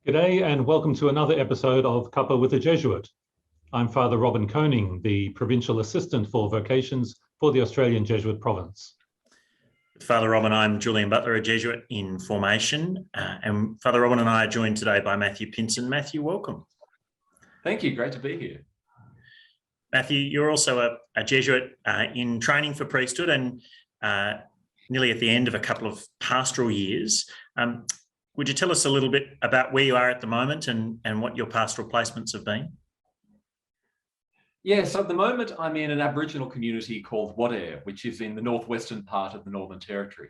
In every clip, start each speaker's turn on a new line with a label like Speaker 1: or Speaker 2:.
Speaker 1: G'day and welcome to another episode of Cuppa with a Jesuit. I'm Father Robin Koning, the Provincial Assistant for Vocations for the Australian Jesuit Province.
Speaker 2: Father Robin, I'm Julian Butler, a Jesuit in formation. And Father Robin and I are joined today by Matthew Pinson. Matthew, welcome.
Speaker 3: Thank you, great to be here.
Speaker 2: Matthew, you're also a Jesuit in training for priesthood and nearly at the end of a couple of pastoral years. Would you tell us a little bit about where you are at the moment and what your pastoral placements have been?
Speaker 3: Yes, at the moment I'm in an Aboriginal community called Wadeye, which is in the northwestern part of the Northern Territory.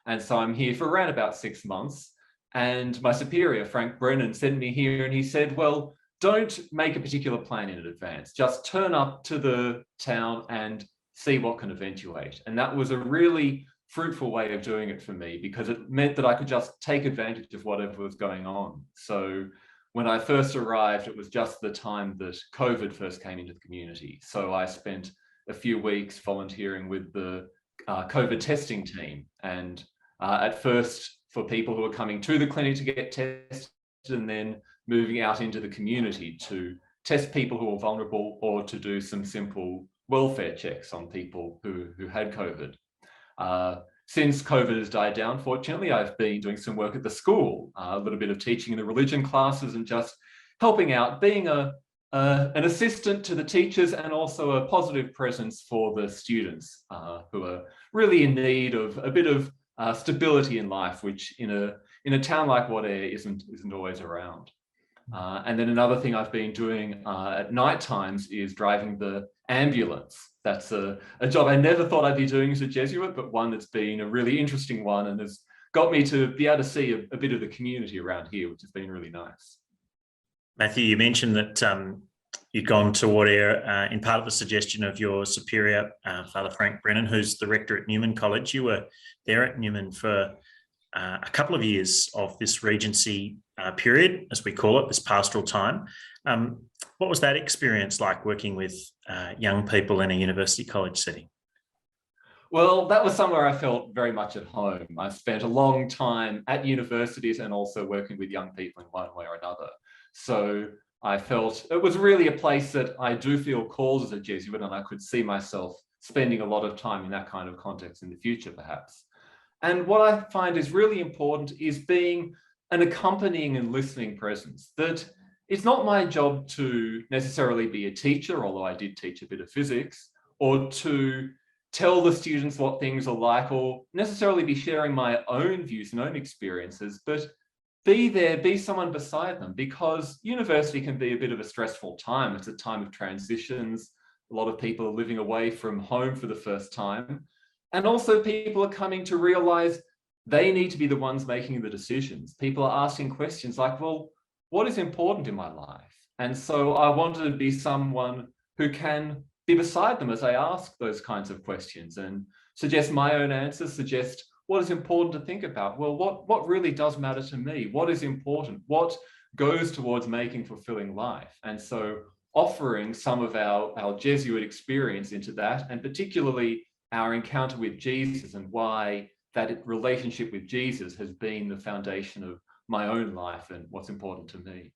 Speaker 3: And so I'm here for around about 6 months. And my superior, Frank Brennan, sent me here and he said, well, don't make a particular plan in advance. Just turn up to the town and see what can eventuate. And that was a really fruitful way of doing it for me because it meant that I could just take advantage of whatever was going on. So when I first arrived, it was just the time that COVID first came into the community. So I spent a few weeks volunteering with the COVID testing team. And at first, for people who were coming to the clinic to get tested and then moving out into the community to test people who were vulnerable or to do some simple welfare checks on people who had COVID. Since COVID has died down, fortunately, I've been doing some work at the school, a little bit of teaching in the religion classes and just helping out, being an assistant to the teachers and also a positive presence for the students who are really in need of a bit of stability in life, which in a town like Wadeye isn't always around. And then another thing I've been doing at night times is driving the ambulance. That's a job I never thought I'd be doing as a Jesuit, but one that's been a really interesting one and has got me to be able to see a bit of the community around here, which has been really nice.
Speaker 2: Matthew, you mentioned that you'd gone to Wadeye in part of the suggestion of your superior, Father Frank Brennan, who's the rector at Newman College. You were there at Newman for a couple of years of this Regency period, as we call it, this pastoral time. What was that experience like working with young people in a university college setting?
Speaker 3: Well, that was somewhere I felt very much at home. I spent a long time at universities and also working with young people in one way or another. So I felt it was really a place that I do feel called as a Jesuit, and I could see myself spending a lot of time in that kind of context in the future, perhaps. And what I find is really important is being an accompanying and listening presence. That it's not my job to necessarily be a teacher, although I did teach a bit of physics, or to tell the students what things are like, or necessarily be sharing my own views and own experiences, but be there, be someone beside them, because university can be a bit of a stressful time. It's a time of transitions. A lot of people are living away from home for the first time. And also people are coming to realize they need to be the ones making the decisions. People are asking questions like, well, what is important in my life? And so I wanted to be someone who can be beside them as I ask those kinds of questions and suggest my own answers, suggest what is important to think about. Well, what really does matter to me? What is important? What goes towards making fulfilling life? And so offering some of our Jesuit experience into that, and particularly our encounter with Jesus and why that relationship with Jesus has been the foundation of my own life and what's important to me.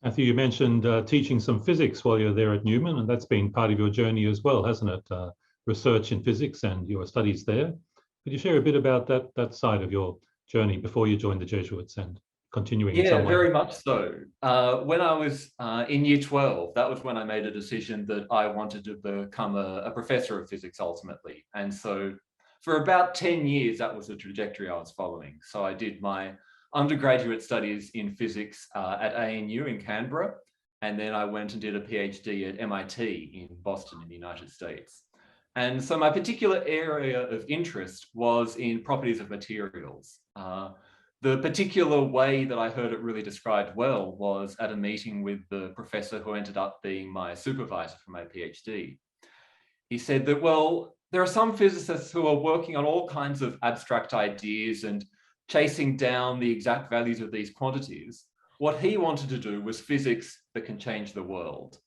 Speaker 1: Matthew, you mentioned teaching some physics while you're there at Newman, and that's been part of your journey as well, hasn't it? Research in physics and your studies there. Could you share a bit about that side of your journey before you joined the Jesuits and continuing in some way?
Speaker 3: Yeah, very much so. When I was in year 12, that was when I made a decision that I wanted to become a professor of physics ultimately. And so for about 10 years, that was the trajectory I was following. So I did my undergraduate studies in physics at ANU in Canberra, and then I went and did a PhD at MIT in Boston in the United States. And so my particular area of interest was in properties of materials. The particular way that I heard it really described well was at a meeting with the professor who ended up being my supervisor for my PhD. He said that, well, there are some physicists who are working on all kinds of abstract ideas and chasing down the exact values of these quantities. What he wanted to do was physics that can change the world.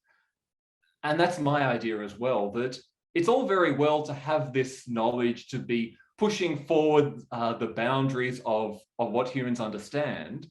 Speaker 3: And that's my idea as well, that it's all very well to have this knowledge, to be pushing forward the boundaries of what humans understand.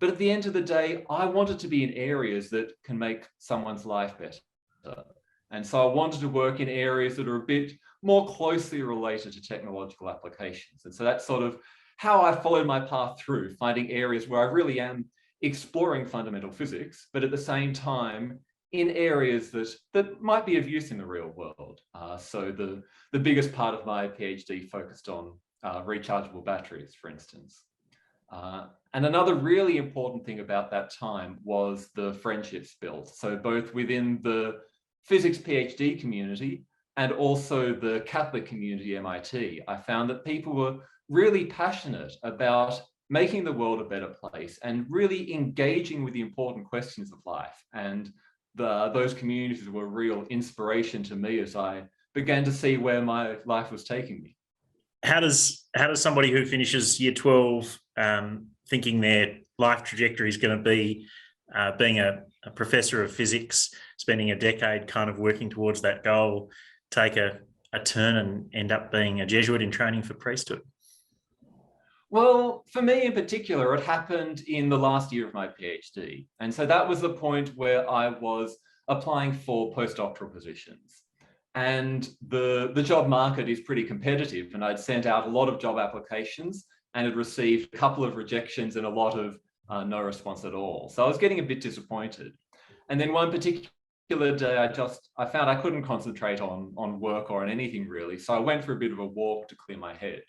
Speaker 3: But at the end of the day, I wanted to be in areas that can make someone's life better. And so I wanted to work in areas that are a bit more closely related to technological applications. And so that's sort of how I followed my path through, finding areas where I really am exploring fundamental physics, but at the same time, in areas that might be of use in the real world. So the biggest part of my PhD focused on rechargeable batteries, for instance. And another really important thing about that time was the friendships built. So both within the physics PhD community and also the Catholic community at MIT, I found that people were really passionate about making the world a better place and really engaging with the important questions of life. And those communities were a real inspiration to me as I began to see where my life was taking me.
Speaker 2: How does somebody who finishes year 12 thinking their life trajectory is going to be being a professor of physics, spending a decade kind of working towards that goal, take a turn and end up being a Jesuit in training for priesthood?
Speaker 3: Well, for me in particular, it happened in the last year of my PhD. And so that was the point where I was applying for postdoctoral positions. And the job market is pretty competitive, and I'd sent out a lot of job applications and had received a couple of rejections and a lot of no response at all. So I was getting a bit disappointed. And then one particular day, I found I couldn't concentrate on work or on anything really. So I went for a bit of a walk to clear my head.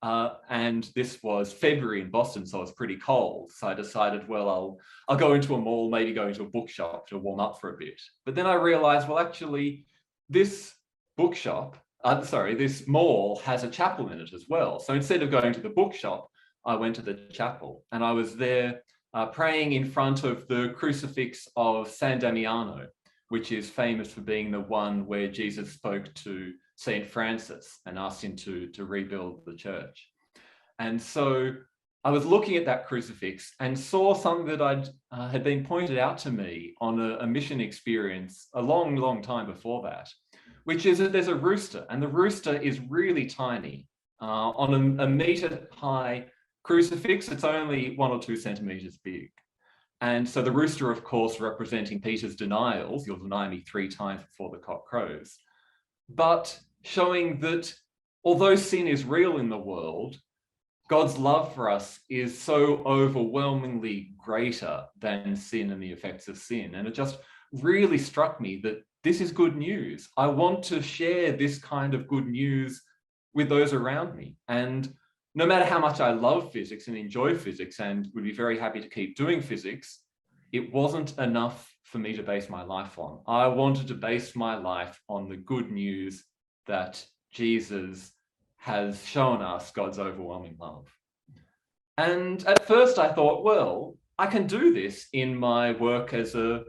Speaker 3: And this was February in Boston, so it was pretty cold. So I decided, well, I'll go into a mall, maybe go into a bookshop to warm up for a bit. But then I realized, well, actually, this this mall has a chapel in it as well. So instead of going to the bookshop, I went to the chapel, and I was there praying in front of the crucifix of San Damiano, which is famous for being the one where Jesus spoke to St. Francis and asked him to rebuild the church. And so I was looking at that crucifix and saw something that had been pointed out to me on a mission experience a long, long time before that, which is that there's a rooster, and the rooster is really tiny. On a meter high crucifix, it's only 1 or 2 centimeters big. And so the rooster, of course, representing Peter's denials, you'll deny me 3 times before the cock crows, but showing that although sin is real in the world, God's love for us is so overwhelmingly greater than sin and the effects of sin. And it just really struck me that this is good news. I want to share this kind of good news with those around me. And no matter how much I love physics and enjoy physics and would be very happy to keep doing physics, it wasn't enough for me to base my life on. I wanted to base my life on the good news that Jesus has shown us God's overwhelming love. And at first I thought, well, I can do this in my work as a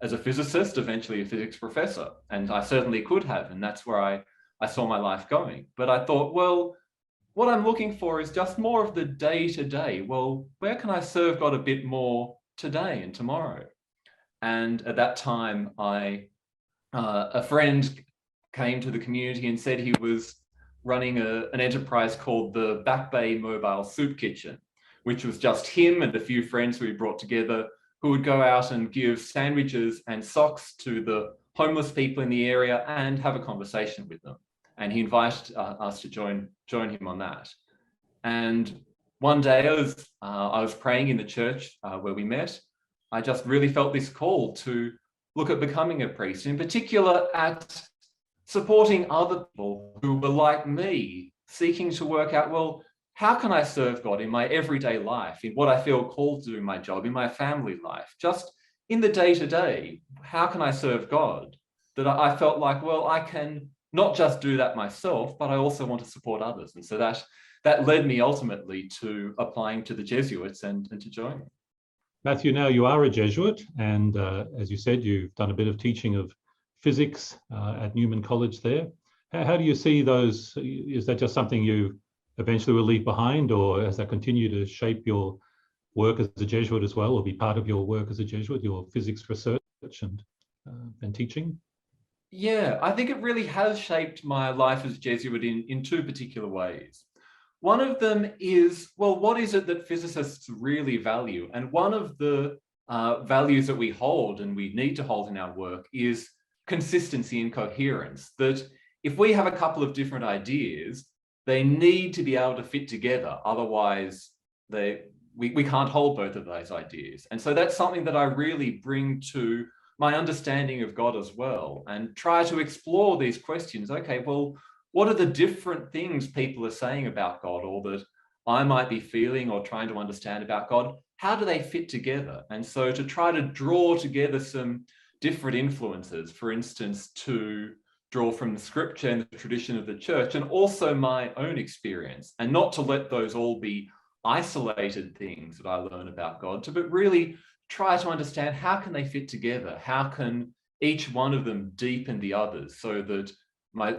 Speaker 3: physicist, eventually a physics professor, and I certainly could have, and that's where I saw my life going. But I thought, well, what I'm looking for is just more of the day-to-day. Well, where can I serve God a bit more today and tomorrow? And at that time, a friend came to the community and said he was running an enterprise called the Back Bay Mobile Soup Kitchen, which was just him and a few friends who he brought together who would go out and give sandwiches and socks to the homeless people in the area and have a conversation with them. And he invited us to join him on that. And one day I was praying in the church where we met. I just really felt this call to look at becoming a priest, in particular at supporting other people who were like me, seeking to work out, well, how can I serve God in my everyday life, in what I feel called to do in my job, in my family life, just in the day-to-day, how can I serve God? That I felt like, well, I can not just do that myself, but I also want to support others. And so that led me ultimately to applying to the Jesuits and to joining.
Speaker 1: Matthew, now you are a Jesuit, and as you said, you've done a bit of teaching of physics at Newman College there. How do you see those? Is that just something you eventually will leave behind, or has that continued to shape your work as a Jesuit as well, or be part of your work as a Jesuit, your physics research and teaching?
Speaker 3: Yeah, I think it really has shaped my life as Jesuit in 2 particular ways. One of them is, well, what is it that physicists really value? And one of the values that we hold and we need to hold in our work is consistency and coherence. That if we have a couple of different ideas, they need to be able to fit together. Otherwise, we can't hold both of those ideas. And so that's something that I really bring to my understanding of God as well, and try to explore these questions. Okay, well, what are the different things people are saying about God, or that I might be feeling or trying to understand about God? How do they fit together? And so to try to draw together some different influences, for instance, to draw from the scripture and the tradition of the church, and also my own experience, and not to let those all be isolated things that I learn about God, but really try to understand how can they fit together? How can each one of them deepen the others, so that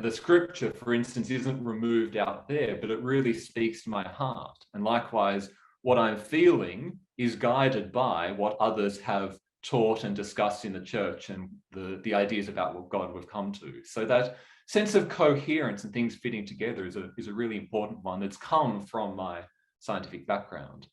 Speaker 3: the scripture, for instance, isn't removed out there, but it really speaks to my heart. And likewise, what I'm feeling is guided by what others have taught and discussed in the church, and the ideas about what God we've come to. So that sense of coherence and things fitting together is a really important one that's come from my scientific background.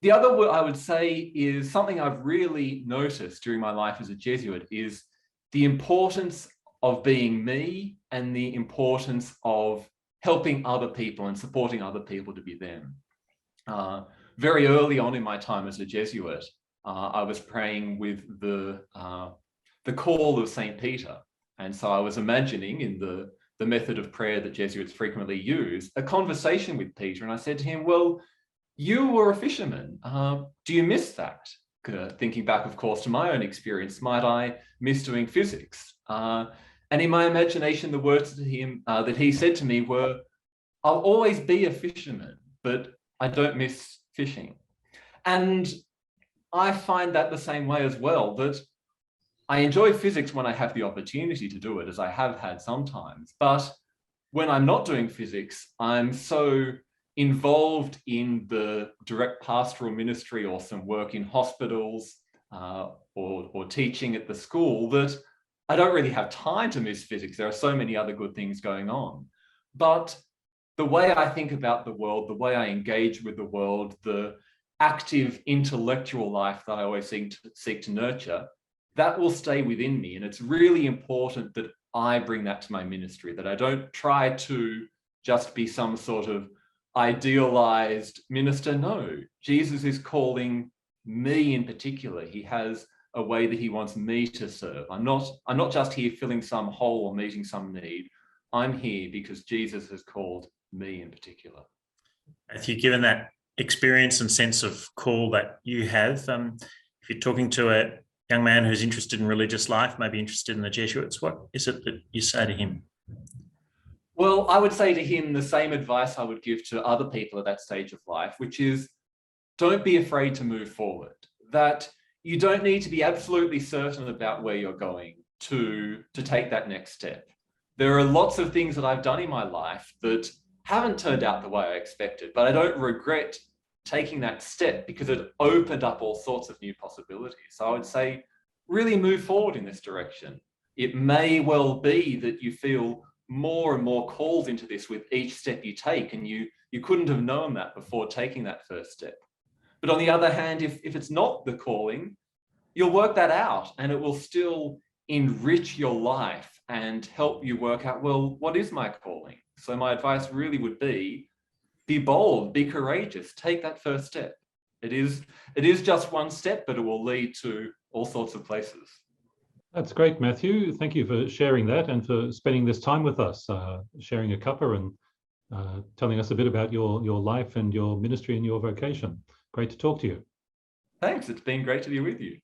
Speaker 3: The other, I would say, is something I've really noticed during my life as a Jesuit, is the importance of being me and the importance of helping other people and supporting other people to be them. Very early on in my time as a Jesuit, I was praying with the call of St. Peter. And so I was imagining, in the method of prayer that Jesuits frequently use, a conversation with Peter. And I said to him, well, you were a fisherman. Do you miss that? Thinking back, of course, to my own experience, might I miss doing physics? And in my imagination, the words that he said to me were, I'll always be a fisherman, but I don't miss fishing. And I find that the same way as well, that I enjoy physics when I have the opportunity to do it, as I have had sometimes. But when I'm not doing physics, I'm so involved in the direct pastoral ministry or some work in hospitals or teaching at the school that I don't really have time to miss physics. There are so many other good things going on. But the way I think about the world, the way I engage with the world, the active intellectual life that I always seek to nurture, that will stay within me. And it's really important that I bring that to my ministry, that I don't try to just be some sort of idealized minister. No, Jesus is calling me in particular. He has a way that he wants me to serve. I'm not just here filling some hole or meeting some need. I'm here because Jesus has called me in particular.
Speaker 2: Matthew, given that experience and sense of call that you have, if you're talking to a young man who's interested in religious life, maybe interested in the Jesuits, what is it that you say to him?
Speaker 3: Well, I would say to him the same advice I would give to other people at that stage of life, which is, don't be afraid to move forward. That you don't need to be absolutely certain about where you're going to take that next step. There are lots of things that I've done in my life that haven't turned out the way I expected, but I don't regret taking that step because it opened up all sorts of new possibilities. So I would say, really move forward in this direction. It may well be that you feel more and more called into this with each step you take, and you couldn't have known that before taking that first step. But on the other hand, if it's not the calling, you'll work that out, and it will still enrich your life and help you work out, well, what is my calling? So my advice really would be bold, be courageous, take that first step. It is just one step, but it will lead to all sorts of places.
Speaker 1: That's great, Matthew. Thank you for sharing that and for spending this time with us, sharing a cuppa and telling us a bit about your life and your ministry and your vocation. Great to talk to you.
Speaker 3: Thanks. It's been great to be with you.